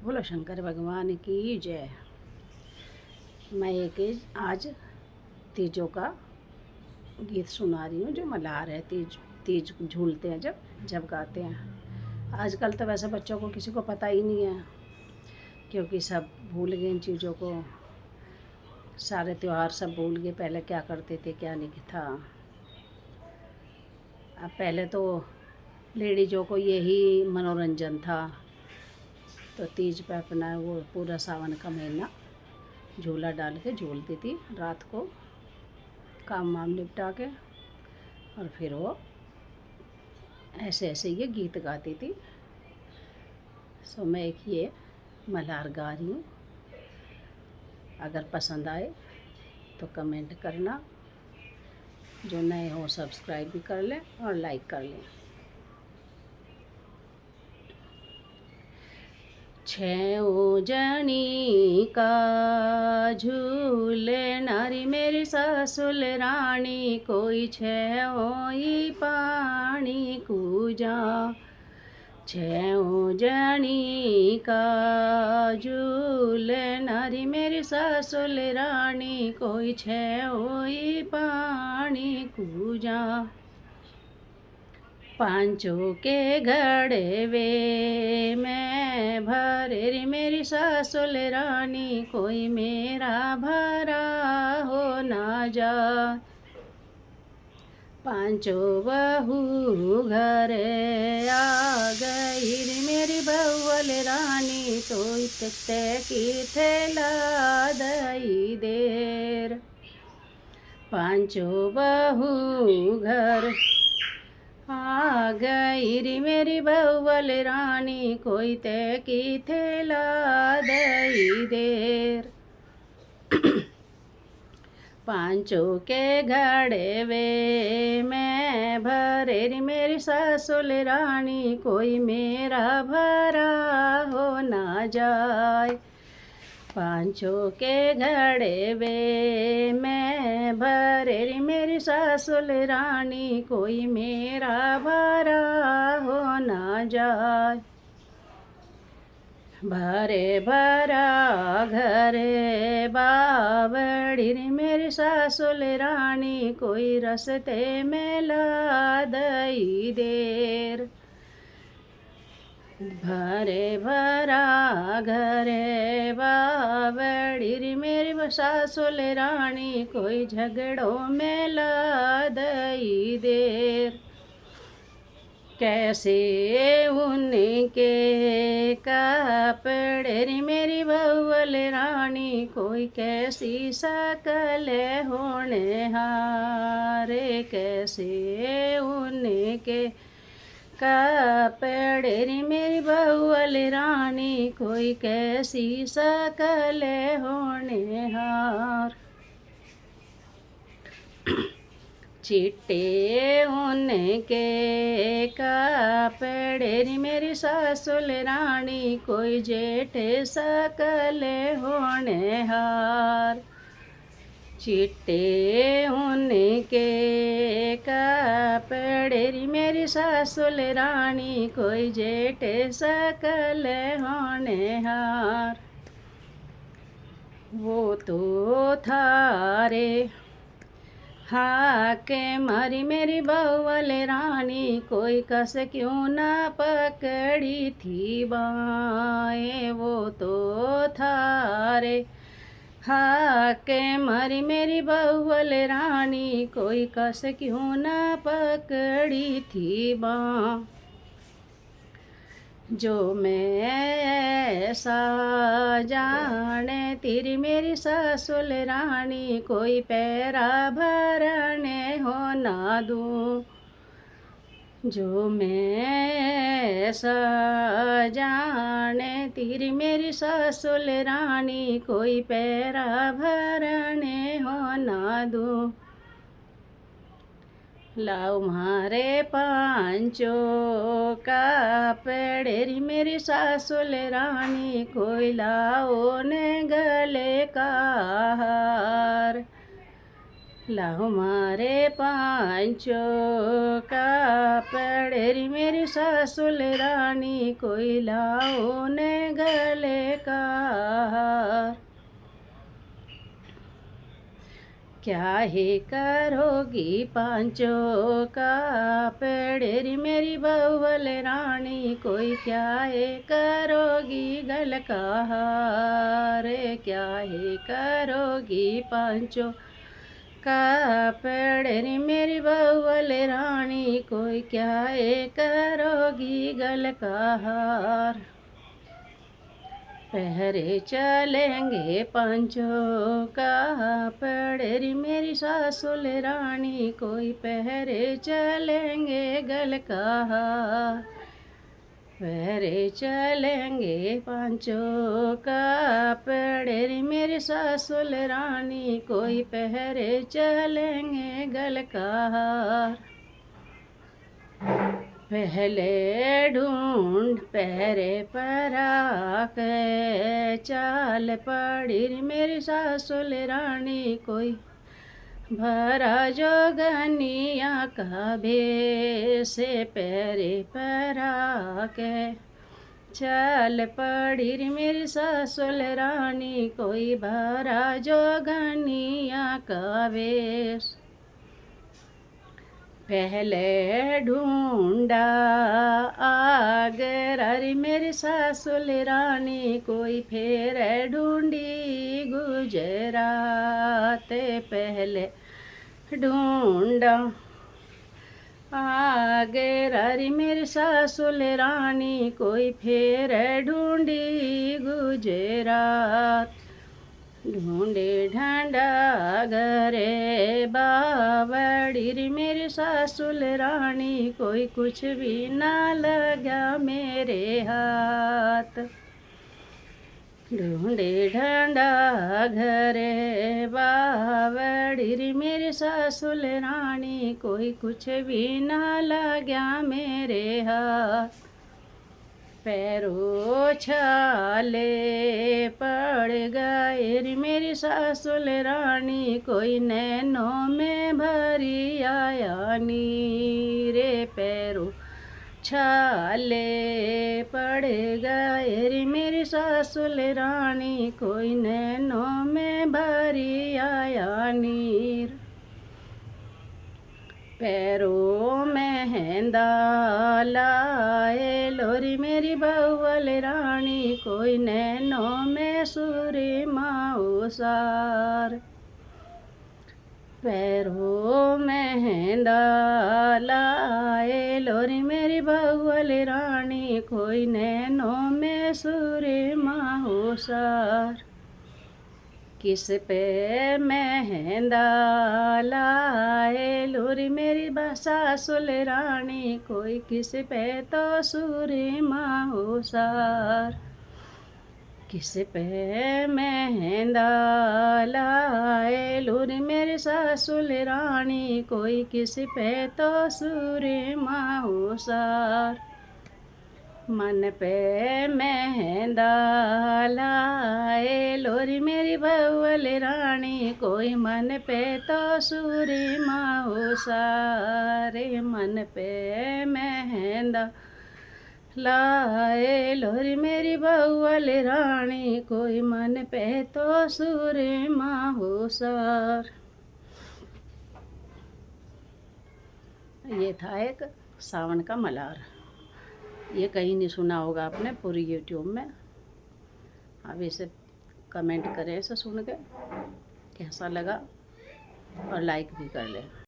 बोलो शंकर भगवान की जय। मैं एक आज तीजों का गीत सुना रही हूँ जो मल्हार है। तीज तीज झूलते हैं जब जब गाते हैं। आजकल तो वैसे बच्चों को किसी को पता ही नहीं है, क्योंकि सब भूल गए इन चीज़ों को। सारे त्यौहार सब भूल गए, पहले क्या करते थे क्या नहीं था। अब पहले तो लेडीज़ों को यही मनोरंजन था, तो तीज पे अपना वो पूरा सावन का महीना झूला डाल के झूलती थी। रात को काम वाम निपटा के और फिर वो ऐसे ऐसे ये गीत गाती थी। सो मैं एक ये मल्हार गा रही हूँ। अगर पसंद आए तो कमेंट करना, जो नए हो सब्सक्राइब भी कर लें और लाइक कर लें। छेऊ जनी का झूले नारी मेरी ससुल रानी, कोई छेओई पानी कूजा। छेऊ जनी का झूले नारी मेरी ससुल रानी, कोई छेओई पानी कूजा। पांचों के घड़े वे मैं भरे रे मेरी ससुल रानी, कोई मेरा भरा हो ना जा। पांचों बहू घरे आ गई रे मेरी बहुवल रानी, तो इतने की थैला दई देर। पांचों बहू घर आ गई री मेरी बहुवल रानी, कोई ते की थैला दई देर। पांचों के घड़े वे मैं भरे री मेरी ससुल रानी, कोई मेरा भरा हो ना जाए। पांचों के घड़े वे मैं भरे री मेरी ससुल रानी, कोई मेरा भरा हो ना जाए। भरे भरा घरे बावड़ी री मेरी ससुल रानी, कोई रस्ते में ला दई देर। भरे भरा घरे बावड़ी री मेरी ससुल रानी, कोई झगड़ों में ला दई देर। कैसे उनके कपड़े री मेरी बहुवल रानी, कोई कैसी शकल होने हारे। कैसे उनके कपड़े री मेरी बहुवल रानी, कोई कैसी शकल होने हार। चिट्टे उनके कपड़े री मेरी ससुल रानी, कोई जेठ शकल होने हार। चिट्टे उनके कपड़े री मेरी ससुल रानी, कोई जेठ शकल होने हार। वो तो थारे हाके मारी मेरी बहुवल रानी, कोई कस क्यों ना पकड़ी थी बाएं। वो तो थारे हाके मारी मेरी बहुवल रानी, कोई कस क्यों ना पकड़ी थी बाँ। जो मैं ऐसा जाने तेरी मेरी ससुल रानी, कोई पैरा भरने हो ना दूँ। जो मैं ऐसा जाने तेरी मेरी ससुल रानी, कोई पैरा भरने हो ना दूँ। लाओ मारे पांचों कपड़े री मेरी ससुल रानी, कोई लाओ ने गले का हार। लाहो मारे पांचों का पड़ेरी मेरी सासुल रानी, कोई लाओ ने गले का हार। क्या ही करोगी पांचों का पड़ेरी मेरी बहुवल रानी, कोई क्या ही करोगी गल का हार। क्या ही करोगी पांचों का पड़ेरी मेरी बहुवल रानी, कोई क्या ही करोगी गल का हार। पहरे चलेंगे पांचों का पड़ेरी मेरी सासुल रानी, कोई पहरे चलेंगे गल का हार। पहरे चलेंगे पांचों का पड़ेरी मेरी सासुल रानी, कोई पहरे चलेंगे गल का हार। पहले ढूंढ पहरे परा के चाल पड़ी मेरी सासुल रानी, कोई भरा जोगनिया का भेसे पहरे परा के चाल पड़ी मेरी सासुल रानी, कोई भरा जोगनिया का भेस। पहले ढूंढा आगरारी मेरी सासुल रानी, कोई फिर ढूंढी गुजरात। पहले ढूंढा आगरारी मेरी सासुल रानी, कोई फिर ढूंढी गुजरात। ढूंढे ढांडा घरे बावड़ी री मेरी सासुल रानी, कोई कुछ भी ना लगा मेरे हाथ। ढूंढे ढांडा घरे बावड़ी री मेरी सासुल रानी, कोई कुछ भी ना लगा मेरे हाथ। पैरों छाले पड़ गए रे मेरी सासुल रानी, कोई नैनों में भरी आया नीरे। पैरों छाले पड़ गए रे मेरी सासुल रानी, कोई नैनों में भरी आया नीर। पैरों में हैंदा लाए लोरी मेरी बहुवल रानी, कोई नैनों में सुरमा उसार। पैरों में हैंदा लाए लोरी मेरी बहुवल रानी, कोई नैनों में सुरमा उसार। किस पे मेहंदा लाए लोरी मेरी सासुल रानी, कोई किस पे तो सुरमा उसार। किस पे मेहंदा लाए लोरी मेरी सासुल रानी, कोई किस पे तो सुरमा उसार। मन पे मेहंदा लाए लोरी मेरी बहुवल रानी, कोई मन पे तो सुरमा उसारे। मन पे मेहंदा लाए लोरी मेरी बहुवल रानी, कोई मन पे तो सुरमा उसार। ये था एक सावन का मल्हार। ये कहीं नहीं सुना होगा आपने पूरी यूट्यूब में। अब इसे कमेंट करें इसे सुन के कैसा लगा, और लाइक भी कर लें।